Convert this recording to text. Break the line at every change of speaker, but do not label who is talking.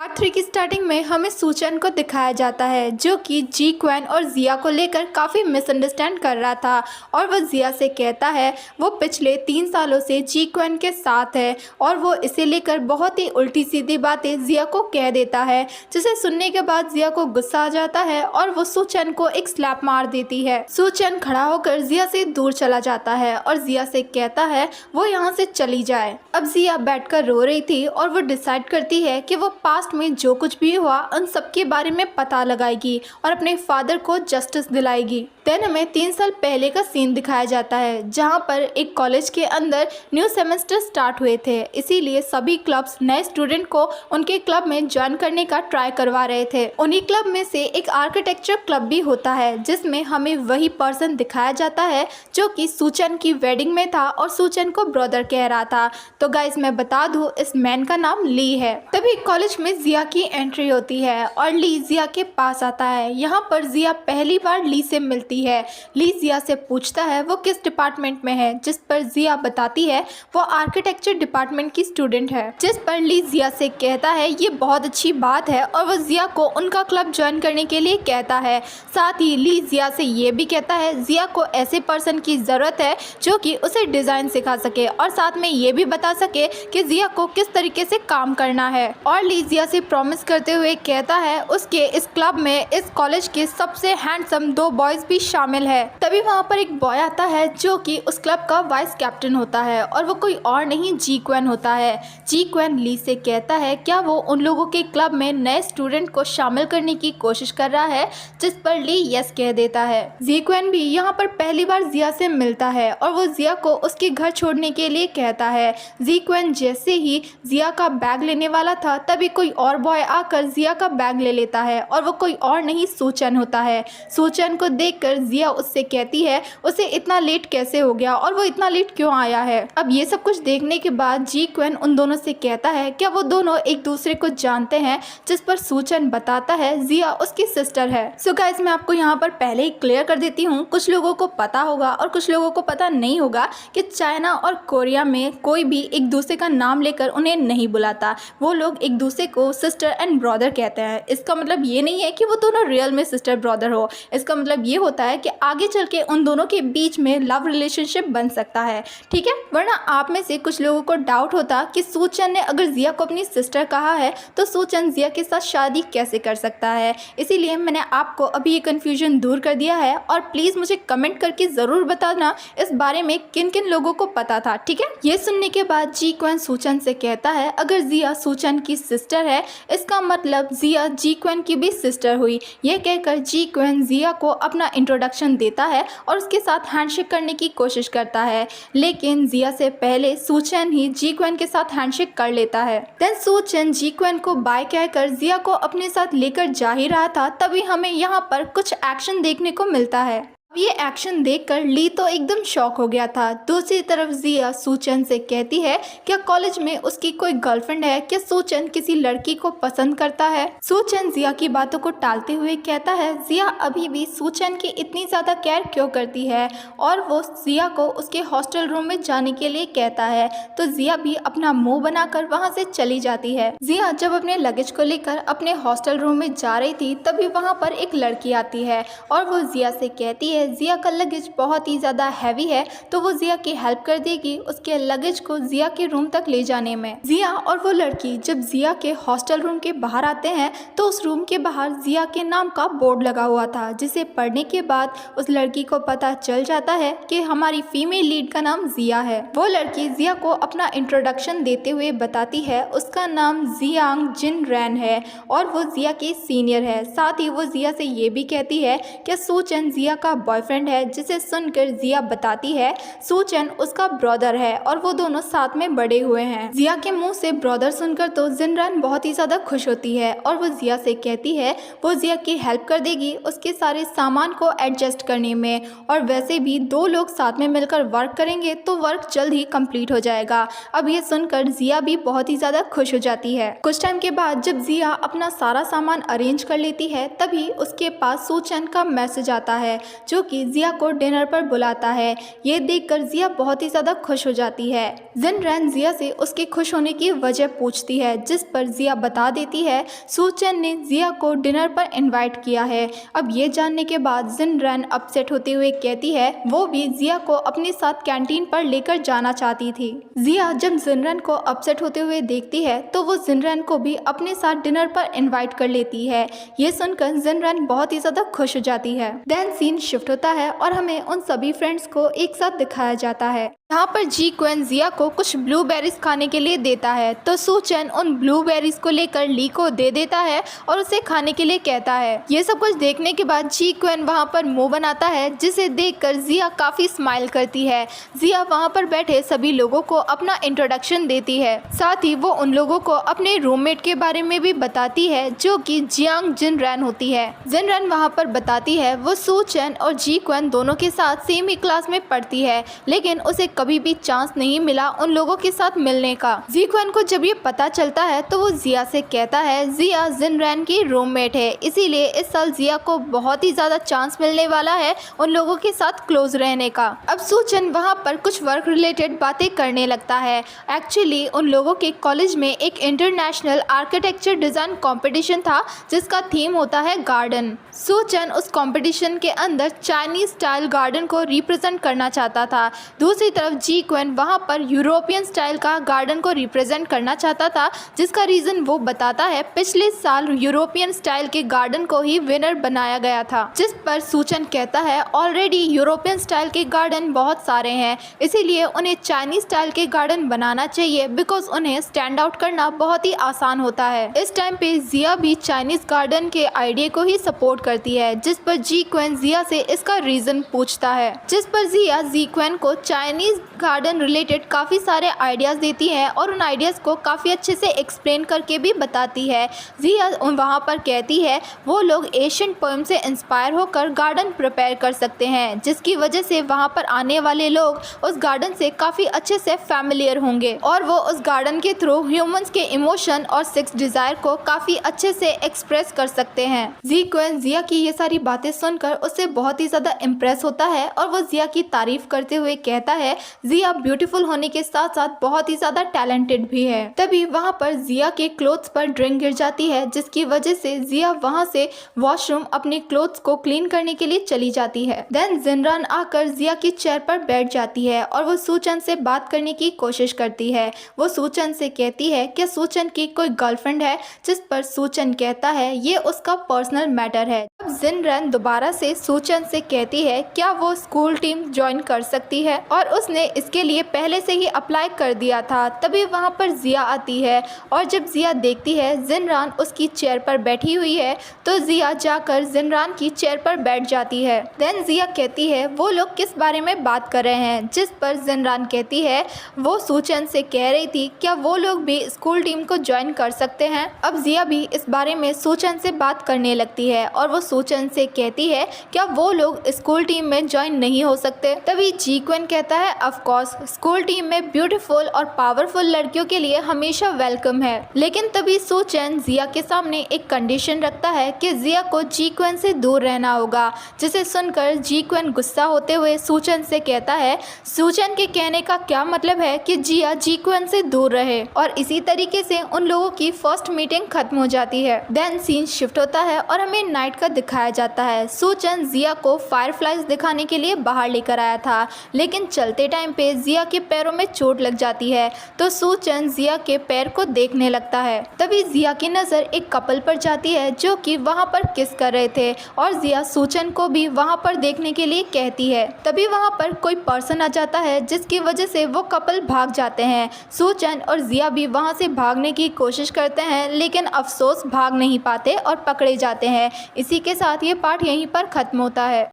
Part 3 की starting में हमें सूचन को दिखाया जाता है जो कि जी क्वेन और जिया को लेकर काफ़ी मिसअंडरस्टैंड कर रहा था और वो जिया से कहता है वो पिछले 3 सालों से जी क्वेन के साथ है और वो इसे लेकर बहुत ही उल्टी सीधी बातें जिया को कह देता है, जिसे सुनने के बाद जिया को गुस्सा आ जाता है और वो सूचन को एक स्लैप मार देती है। सूचन खड़ा होकर जिया से दूर चला जाता है और जिया से कहता है वो यहाँ से चली जाए। अब जिया बैठकर रो रही थी और वो डिसाइड करती है कि वो पास्ट में जो कुछ भी हुआ उन सब के बारे में पता लगाएगी और अपने फादर को जस्टिस दिलाएगी। देन हमें 3 साल पहले का सीन दिखाया जाता है जहां पर एक कॉलेज के अंदर न्यू सेमेस्टर स्टार्ट हुए थे, इसीलिए सभी क्लब्स नए स्टूडेंट को उनके क्लब में ज्वाइन करने का ट्राई करवा रहे थे। उन्हीं क्लब में से एक आर्किटेक्चर क्लब भी होता है जिसमें हमें वही पर्सन दिखाया जाता है जो कि सूचन की वेडिंग में था और सूचन को ब्रदर कह रहा था। तो गाइस मैं बता दूं इस मैन का नाम ली है। तभी कॉलेज में जिया की एंट्री होती है और ली जिया के पास आता है। यहाँ पर जिया पहली बार ली से मिलती है। ली जिया से पूछता है वो किस डिपार्टमेंट में है, जिस पर जिया बताती है वो आर्किटेक्चर डिपार्टमेंट की स्टूडेंट है, जिस पर ली जिया से कहता है ये बहुत अच्छी बात है और वो जिया को उनका क्लब ज्वाइन करने के लिए कहता है। साथ ही ली जिया से ये भी कहता है जिया को ऐसे पर्सन की ज़रूरत है जो कि उसे डिज़ाइन सिखा सके और साथ में ये भी बता सके कि जिया को किस तरीके से काम करना है। और ली जिया से प्रॉमिस करते हुए कहता है उसके इस क्लब में इस कॉलेज के सबसे हैंडसम 2 बॉयज़ भी शामिल है। तभी वहाँ पर एक बॉय आता है जो कि उस क्लब का वाइस कैप्टन होता है और वो कोई और नहीं जी क्वेन होता है। जी क्वेन ली से कहता है क्या वो उन लोगों के क्लब में नए स्टूडेंट को शामिल करने की कोशिश कर रहा है, जिस पर ली यस कह देता है। जी क्वेन भी यहाँ पर पहली बार जिया से मिलता है और वो जिया को उसके घर छोड़ने के लिए कहता है। जी क्वेन जैसे ही जिया का बैग लेने वाला था तभी कोई और बॉय आकर जिया का बैग ले लेता है और वो कोई और नहीं सूचन होता है। सूचन को देखकर जिया उससे कहती है उसे इतना लेट कैसे हो गया और वो इतना लेट क्यों आया है। अब ये सब कुछ देखने के बाद जी क्वेन उन दोनों से कहता है क्या वो दोनों एक दूसरे को जानते हैं, जिस पर सूचन बताता है जिया उसकी सिस्टर है। सो गाइस मैं आपको यहाँ पर पहले ही क्लियर कर देती हूँ, कुछ लोगों को पता होगा और कुछ लोगों को पता नहीं होगा कि चाइना और कोरिया में कोई भी एक दूसरे का नाम लेकर उन्हें नहीं बुलाता, वो लोग एक दूसरे को सिस्टर एंड ब्रदर कहते हैं। इसका मतलब ये नहीं है कि वो दोनों रियल में सिस्टर ब्रदर हो, इसका मतलब ये होता है कि आगे चल के उन दोनों के बीच में लव रिलेशनशिप बन सकता है, ठीक है। वरना आप में से कुछ लोगों को डाउट होता कि सूचन ने अगर जिया को अपनी सिस्टर कहा है तो सूचन जिया के साथ शादी कैसे कर सकता है। इसीलिए मैंने आपको अभी ये कन्फ्यूजन दूर कर दिया है और प्लीज़ मुझे कमेंट करके ज़रूर बताना इस बारे में किन किन लोगों को पता था, ठीक है। ये सुनने के बाद जी क्वेन सूचन से कहता है अगर जिया सूचन की सिस्टर है इसका मतलब जिया जी क्वेन की भी सिस्टर हुई। यह कहकर जी क्वेन जिया को अपना इंट्रोडक्शन देता है और उसके साथ हैंडशेक करने की कोशिश करता है, लेकिन जिया से पहले सूचन ही जी क्वेन के साथ हैंडशेक कर लेता है। देन सूचन जी क्वेन को बाय कहकर जिया को अपने साथ लेकर जा ही रहा था, तभी हमें यहाँ पर कुछ एक्शन देखने को मिलता है। ये एक्शन देखकर ली तो एकदम शॉक हो गया था। दूसरी तरफ जिया सूचन से कहती है क्या कॉलेज में उसकी कोई गर्लफ्रेंड है, क्या सूचन किसी लड़की को पसंद करता है। सूचन जिया की बातों को टालते हुए कहता है जिया अभी भी सूचन की इतनी ज़्यादा केयर क्यों करती है और वो जिया को उसके हॉस्टल रूम में जाने के लिए कहता है। तो जिया भी अपना मुँह बनाकर वहाँ से चली जाती है। जिया जब अपने लगेज को लेकर अपने हॉस्टल रूम में जा रही थी तभी वहाँ पर एक लड़की आती है और वो जिया से कहती है जिया का लगेज बहुत ही ज़्यादा हैवी है तो वो जिया की हेल्प कर देगी उसके लगेज को जिया के रूम तक ले जाने में। जिया और वो लड़की जब जिया के हॉस्टल रूम के बाहर आते हैं तो उस रूम के बाहर जिया के नाम का बोर्ड लगा हुआ था, जिसे पढ़ने के बाद उस लड़की को पता चल जाता है कि हमारी फीमेल लीड का नाम जिया है। वो लड़की जिया को अपना इंट्रोडक्शन देते हुए बताती है उसका नाम जियांग जिन रैन है और वो जिया की सीनियर है। साथ ही वो जिया से ये भी कहती है कि सूचन जिया का बॉयफ्रेंड है, जिसे सुनकर जिया बताती है सूचन उसका ब्रदर है और वो दोनों साथ में बड़े हुए हैं। जिया के मुंह से ब्रदर सुनकर तो जिनरान बहुत ही ज़्यादा खुश होती है और वो जिया से कहती है वो जिया की हेल्प कर देगी उसके सारे सामान को एडजस्ट करने में और वैसे भी 2 लोग साथ में मिलकर वर्क करेंगे तो वर्क जल्द ही कंप्लीट हो जाएगा। अब ये सुनकर जिया भी बहुत ही ज़्यादा खुश हो जाती है। कुछ टाइम के बाद जब जिया अपना सारा सामान अरेंज कर लेती है तभी उसके पास सूचन का मैसेज आता है जो कि जिया को डिनर पर बुलाता है। ये देखकर जिया बहुत ही ज़्यादा खुश हो जाती है। जिनरैन जिया से उसके खुश होने की वजह पूछती है, जिस पर जिया बता देती है सूचन ने जिया को डिनर पर इनवाइट किया है। अब ये जानने के बाद जिनरैन अपसेट होते हुए कहती है वो भी जिया को अपने साथ कैंटीन पर लेकर जाना चाहती थी। जिया जब जिनरैन को अपसेट होते हुए देखती है तो वो जिनरैन को भी अपने साथ डिनर पर इनवाइट कर लेती है। ये सुनकर जिनरैन बहुत ही ज़्यादा खुश हो जाती है। देन सीन शिफ्ट होता है और हमें उन सभी फ्रेंड्स को एक साथ दिखाया जाता है। यहाँ पर जी क्वेन जिया को कुछ ब्लूबेरीज खाने के लिए देता है तो सूचन उन ब्लूबेरीज को लेकर ली को दे देता है और उसे खाने के लिए कहता है। ये सब कुछ देखने के बाद जी क्वेन वहाँ पर मुंह बनाता है, जिसे देखकर जिया काफ़ी स्माइल करती है। जिया वहाँ पर बैठे सभी लोगों को अपना इंट्रोडक्शन देती है, साथ ही वो उन लोगों को अपने रूममेट के बारे में भी बताती है जो कि जियांग जिनरैन होती है। जिनरैन वहाँ पर बताती है वो सूचन और जी क्वेन दोनों के साथ सेम ही क्लास में पढ़ती है, लेकिन उसे कभी भी चांस नहीं मिला उन लोगों के साथ मिलने का। जी क्वेन को जब ये पता चलता है तो वो जिया से कहता है जिया जिनरैन की रूममेट है, इसीलिए इस साल जिया को बहुत ही ज़्यादा चांस मिलने वाला है उन लोगों के साथ क्लोज रहने का। अब सूचन वहाँ पर कुछ वर्क रिलेटेड बातें करने लगता है। एक्चुअली उन लोगों के कॉलेज में एक इंटरनेशनल आर्किटेक्चर डिज़ाइन कॉम्पिटिशन था जिसका थीम होता है गार्डन। सूचन उस कॉम्पिटिशन के अंदर चाइनीज स्टाइल गार्डन को रिप्रेजेंट करना चाहता था। दूसरी तरफ जी क्वेन वहाँ पर यूरोपियन स्टाइल का गार्डन को रिप्रेजेंट करना चाहता था, जिसका रीज़न वो बताता है पिछले साल यूरोपियन स्टाइल के गार्डन को ही विनर बनाया गया था। जिस पर सूचन कहता है ऑलरेडी यूरोपियन स्टाइल के गार्डन बहुत सारे हैं, इसीलिए उन्हें चाइनीज स्टाइल के गार्डन बनाना चाहिए बिकॉज उन्हें स्टैंड आउट करना बहुत ही आसान होता है। इस टाइम पे जिया भी चाइनीज गार्डन के आइडिया को ही सपोर्ट करती है, जिस पर जी क्वेन जिया से इसका रीज़न पूछता है, जिस पर जिया जी क्वेन को चाइनीज गार्डन रिलेटेड काफ़ी सारे आइडियाज़ देती है और उन आइडियाज़ को काफ़ी अच्छे से एक्सप्लेन करके भी बताती है। जिया वहाँ पर कहती है वो लोग एशियन पोएम से इंस्पायर होकर गार्डन प्रिपेयर कर सकते हैं, जिसकी वजह से वहाँ पर आने वाले लोग उस गार्डन से काफ़ी अच्छे से फैमिलियर होंगे और वो उस गार्डन के थ्रू ह्यूमंस के इमोशन और सेक्स डिज़ायर को काफ़ी अच्छे से एक्सप्रेस कर सकते हैं। जी क्वेन जिया की ये सारी बातें सुनकर उससे बहुत ही ज़्यादा इम्प्रेस होता है और वो जिया की तारीफ करते हुए कहता है जिया ब्यूटीफुल होने के साथ साथ बहुत ही ज़्यादा टैलेंटेड भी है। तभी वहाँ पर जिया के क्लोथ्स पर ड्रिंक गिर जाती है, जिसकी वजह से जिया वहाँ से वॉशरूम अपने क्लोथ्स को क्लीन करने के लिए चली जाती है। देन जिनरैन आकर जिया की चेयर पर बैठ जाती है और वो सूचन से बात करने की कोशिश करती है। वो सूचन से कहती है कि सूचन की कोई गर्लफ्रेंड है, जिस पर सूचन कहता है ये उसका पर्सनल मैटर है। अब जिनरैन दोबारा से सूचन से कहती है क्या वो स्कूल टीम ज्वाइन कर सकती है और उसने इसके लिए पहले से ही अप्लाई कर दिया था। तभी वहाँ पर जिया आती है और जब जिया देखती है जिनरैन उसकी चेयर पर बैठी हुई है तो जिया जाकर जिनरैन की चेयर पर बैठ जाती है। देन जिया कहती है वो लोग किस बारे में बात कर रहे हैं, जिस पर जिनरैन कहती है वो सूचन से कह रही थी क्या वो लोग भी स्कूल टीम को ज्वाइन कर सकते हैं। अब जिया भी इस बारे में सूचन से बात करने लगती है और वो सूचन से कहती है क्या वो लोग स्कूल टीम में ज्वाइन नहीं हो सकते। तभी जी क्वेन कहता है ऑफ कोर्स स्कूल टीम में ब्यूटीफुल और पावरफुल लड़कियों के लिए हमेशा वेलकम है। लेकिन तभी सूचन जिया के सामने एक कंडीशन रखता है कि जिया को जी क्वेन से दूर रहना होगा, जिसे सुनकर जी क्वेन गुस्सा होते हुए सूचन से कहता है सूचन के कहने का क्या मतलब है कि जिया जी क्वेन से दूर रहे। और इसी तरीके से उन लोगों की फर्स्ट मीटिंग खत्म हो जाती है। देन सीन शिफ्ट होता है और हमें नाइट का दिखाया जाता है। सूचन जिया को फायरफ्लाइज दिखाने के लिए बाहर लेकर आया था, लेकिन चलते टाइम पे जिया के पैरों में चोट लग जाती है तो सूचन जिया के पैर को देखने लगता है। तभी जिया की नज़र एक कपल पर जाती है जो कि वहाँ पर किस कर रहे थे और जिया सूचन को भी वहाँ पर देखने के लिए कहती है। तभी वहाँ पर कोई पर्सन आ जाता है जिसकी वजह से वो कपल भाग जाते हैं। सूचन और जिया भी वहाँ से भागने की कोशिश करते हैं, लेकिन अफसोस भाग नहीं पाते और पकड़े जाते हैं। इसी के साथ ये पार्ट यहीं पर ख़त्म होता है।